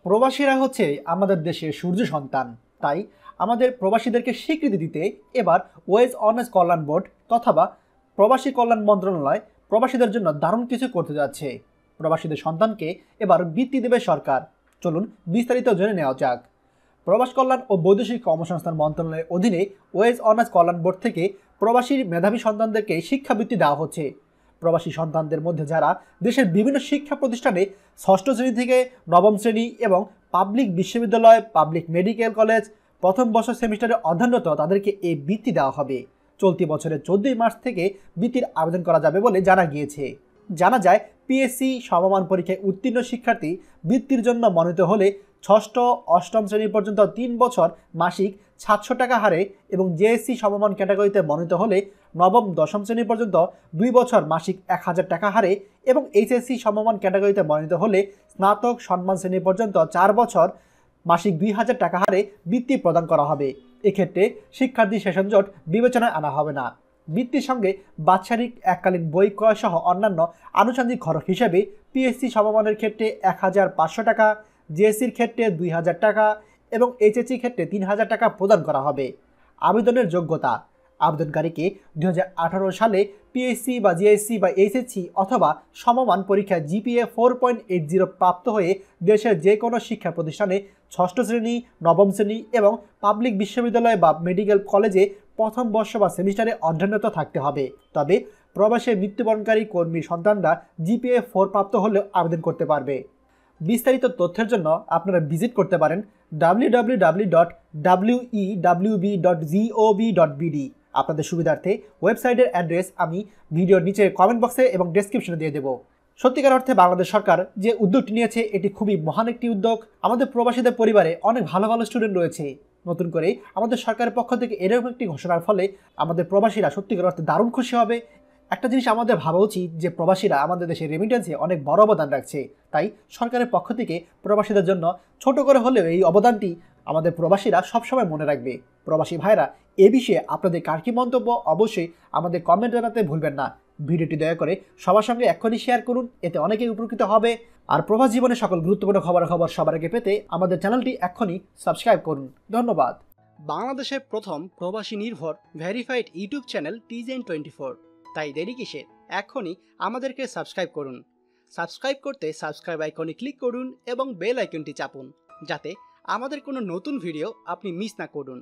প্রবাসীরা হচ্ছে আমাদের দেশের সূর্য সন্তান। তাই আমাদের প্রবাসীদেরকে স্বীকৃতি দিতে এবার ওয়েজ অনার্স কল্যাণ বোর্ড তথা প্রবাসী কল্যাণ মন্ত্রণালয় প্রবাসীদের জন্য দারুণ কিছু করতে যাচ্ছে। প্রবাসীদের সন্তানকে এবার বৃত্তি দেবে সরকার। চলুন বিস্তারিত জেনে নেওয়া যাক। প্রবাস কল্যাণ ও বৈদেশিক কর্মসংস্থান মন্ত্রণালয়ের অধীনে ওয়েজ অনার্স কল্যাণ বোর্ড থেকে প্রবাসীর মেধাবী সন্তানদেরকে শিক্ষাবৃত্তি দেওয়া হচ্ছে। প্রবাসী সন্তানদের মধ্যে যারা দেশের বিভিন্ন শিক্ষা প্রতিষ্ঠানে ষষ্ঠ শ্রেণী থেকে নবম শ্রেণী এবং পাবলিক বিশ্ববিদ্যালয়, পাবলিক মেডিকেল কলেজ প্রথম বর্ষ সেমিস্টারে অধ্যয়নরত তাদেরকে এই বৃত্তি দেওয়া হবে। চলতি বছরের 14 মার্চ থেকে বৃত্তির আবেদন করা যাবে বলে জানা গিয়েছে। জানা যায়, পিএসসি সমমান পরীক্ষায় উত্তীর্ণ শিক্ষার্থী বৃত্তির জন্য মনোনীত হলে ষষ্ঠ অষ্টম শ্রেণী পর্যন্ত 3 বছর মাসিক 700 টাকা হারে এবং জেএসসি সমমান ক্যাটাগরিতে মনোনীত হলে নবম দশম শ্রেণী পর্যন্ত 2 বছর মাসিক 1000 টাকা হারে এবং এইচএসসি সমমান ক্যাটাগরিতে মনোনীত হলে স্নাতক সম্মান শ্রেণী পর্যন্ত 4 বছর মাসিক 2000 টাকা হারে বৃত্তি প্রদান করা হবে। এক্ষেত্রে শিক্ষার্থী সেশন জট বিবেচনায় আনা হবে না। বৃত্তির সঙ্গে বাৎসরিক এককালীন বই ক্রয় সহ অন্যান্য আনুষঙ্গিক খরচ হিসেবে পিএসসি সমমানের ক্ষেত্রে 1500 টাকা, জেএসসির ক্ষেত্রে 2000 টাকা এবং এইচএসসির ক্ষেত্রে 3000 টাকা প্রদান করা হবে। আবেদনের যোগ্যতা: আবেদনকারীকে 2018 সালে পিএসসি বা জিএসসি বা এইচএসসি অথবা সমমান পরীক্ষায় জিপিএ 4.80 প্রাপ্ত হয়ে দেশের যে কোনো শিক্ষা প্রতিষ্ঠানে ষষ্ঠ শ্রেণী, নবম শ্রেণী এবং পাবলিক বিশ্ববিদ্যালয় বা মেডিকেল কলেজে প্রথম বর্ষ বা সেমিস্টারে অধ্যয়নরত থাকতে হবে। তবে প্রবাসে মৃত্যুবরণকারী কর্মীর সন্তানরা জিপিএ 4 প্রাপ্ত হলেও আবেদন করতে পারবে। বিস্তারিত তথ্যের জন্য আপনারা ভিজিট করতে পারেন www.wewb.gov.bd। আপনাদের সুবিধার্থে ওয়েবসাইটের অ্যাড্রেস আমি ভিডিওর নিচে কমেন্ট বক্সে এবং ডেসক্রিপশনে দিয়ে দেবো। সত্যিকার অর্থে বাংলাদেশ সরকার যে উদ্যোগটি নিয়েছে এটি খুবই মহান একটি উদ্যোগ। আমাদের প্রবাসীদের পরিবারে অনেক ভালো ভালো স্টুডেন্ট রয়েছে। নতুন করে আমাদের সরকারের পক্ষ থেকে এরকম একটি ঘোষণার ফলে আমাদের প্রবাসীরা সত্যিকার অর্থে দারুণ খুশি হবে। একটা জিনিস আমাদের ভাবা উচিত যে প্রবাসীরা আমাদের দেশের রেমিটেন্সে অনেক বড় অবদান রাখছে। তাই সরকারের পক্ষ থেকে প্রবাসীদের জন্য ছোট করে হলেও এই অবদানটি আমাদের প্রবাসীরা সবসময় মনে রাখবে। প্রবাসী ভাইরা এ বিষয়ে আপনাদের কার কি মন্তব্য অবশ্যই আমাদের কমেন্ট জানাতে ভুলবেন না। ভিডিওটি দয়া করে সবার সঙ্গে এক্ষুনি শেয়ার করুন, এতে অনেকেই উপকৃত হবে। আর প্রবাস জীবনে সকল গুরুত্বপূর্ণ খবর সবার আগে পেতে আমাদের চ্যানেলটি এক্ষুনি সাবস্ক্রাইব করুন। ধন্যবাদ। বাংলাদেশের প্রথম প্রবাসী নির্ভর ভেরিফাইড ইউটিউব চ্যানেল TJN24। তাই দেরি কিসের, এখনই আমাদেরকে সাবস্ক্রাইব করুন। সাবস্ক্রাইব করতে সাবস্ক্রাইব আইকনে ক্লিক করুন এবং বেল আইকনটি চাপুন, যাতে আমাদের কোনো নতুন ভিডিও আপনি মিস না করুন।